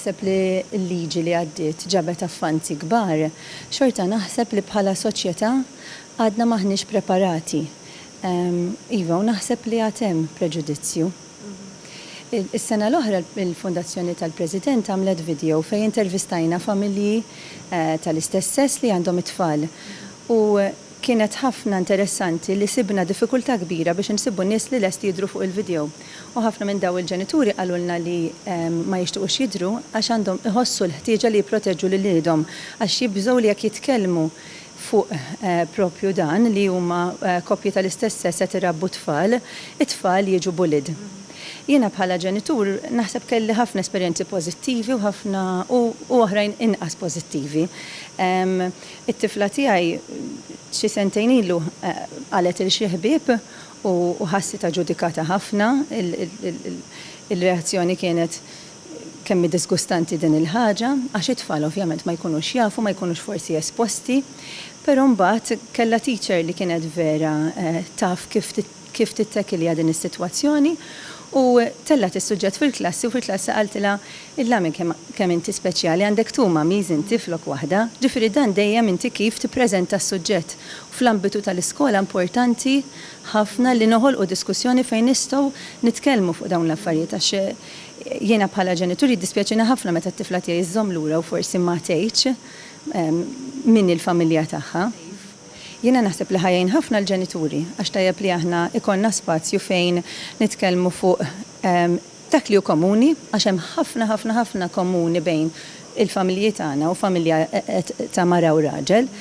naħseb li l-liġi li għaddiet ġabet affanzi kbar, xorta naħseb li bħala soċjetà għadna maħniex preparati. Iva, u naħseb li għatem preġudizzju. Is-sena l-oħra il-Fondazzjoni tal-President għamlet video fejn intervistajna familji tal-istess sess li għandhom it-tfal. U kienet ħafna interessanti li sibna diffikultà kbira biex nsibu nies li lest jidru fuq il-video. U ħafna minn daw il-ġenituri qalulna li ma jixtuqux jidru għax għandhom iħossu l-ħtieġa li jipproteġġu lil lidhom għax jibżgħu li jekk jitkellmu fuq propju dan li huma koppji tal-istess sess qed irabbu tfal, it-tfal jiġu bulid. Jiena bħala ġenitur naħseb kelli ħafna esperjenzi pożittivi u ħafna u oħrajn inqas pożittivi. It-tifla tiegħi xi sentejn ilu qalet il xi ħbieb u ħassita ġudikata ħafna, il-reazzjoni kienet kemmi disgustanti din il-ħaġa, għax it-tfal ovvjament ma jkunux jafu, ma jkunux forsi esposti, però mbagħad kellha teacher li kienet vera taf kif tittekilja din is-sitwazzjoni u tellat is-suġġett fil-klassi u fil-klassi qaltilha illa minn kemm inti speċjali għandek tuma miż inti flok waħda, ġifieri dan dejjem inti kif tippreżenta s-suġġett. Fl-ambitu tal-iskola importanti ħafna li noħolqu diskussjoni fejn nistgħu nitkellmu fuq dawn l-affarijiet għax jiena bħala ġenitur jiddispjaċina ħafna meta t-tifla tiegħi jżomm lura u forsi ma tgħidx min il-familja tagħha. Jiena naħseb li ħajjin ħafna l-ġenituri għax tajjeb li aħna ikonna spazju fejn nitkellmu fuq dak li hu komuni għax hemm ħafna komuni bejn il-familji tagħna u familja ta' mara u raġel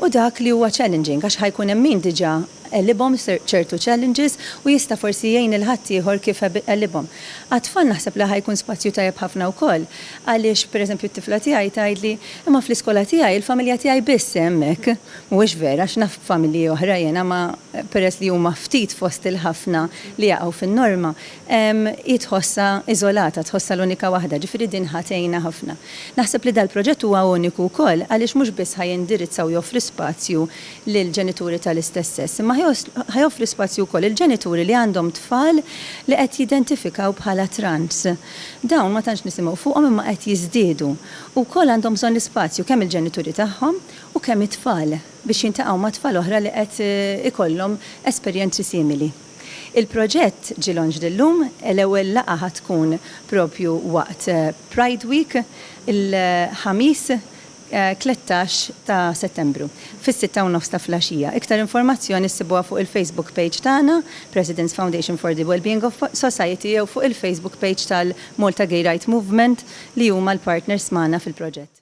u dak li huwa challenging għax ħajkun hemm min diġà qellibhom ċertu challenges u jista' forsi jgħin il-ħadd ieħor kif qellibhom. Għat-tfal naħseb li ħajkun spazju tajjeb ħafna wkoll għaliex pereżempju t-tifla tiegħi tgħidli imma fl-iskola tiegħi il-familja tiegħi biss hemmhekk. Mhuwiex vera għax naf familji oħra jiena ma peress li huma ftit fost il-ħafna li jaqgħu fin-norma jitħossa iżolata, tħossa l-unika waħda, ġifieri din ħatejna ħafna. Naħseb li dal-proġett huwa uniku wkoll għaliex mhux biss ħajindirizzaw joffri spazju lil ġenituri tal-istess sess, imma ħajoffri spazju wkoll il-ġenituri li għandhom tfal li qed jidentifikaw bħala trans. Dawn ma tantx nisimgħu fuqhom imma qed jiżdiedu. U wkoll għandhom bżonn l-ispazju kemm il-ġenituri tagħhom u kemm it-tfal biex jintaqgħu ma' tfal oħra li qed ikollhom esperjenzi simili. Il-proġett ġie launch dillum, l-ewwel laqgħa ħadd tkun propju waqt Pride Week il-ħamis 13 ta' Settembru, fis-6:30 ta' filgħaxija. Iktar informazzjoni ssibuha fuq il-Facebook page tagħna, President's Foundation for the Wellbeing of Society, jew fuq il-Facebook page tal-Malta Gay Rights Movement li huma l-partners magħna fil-proġett.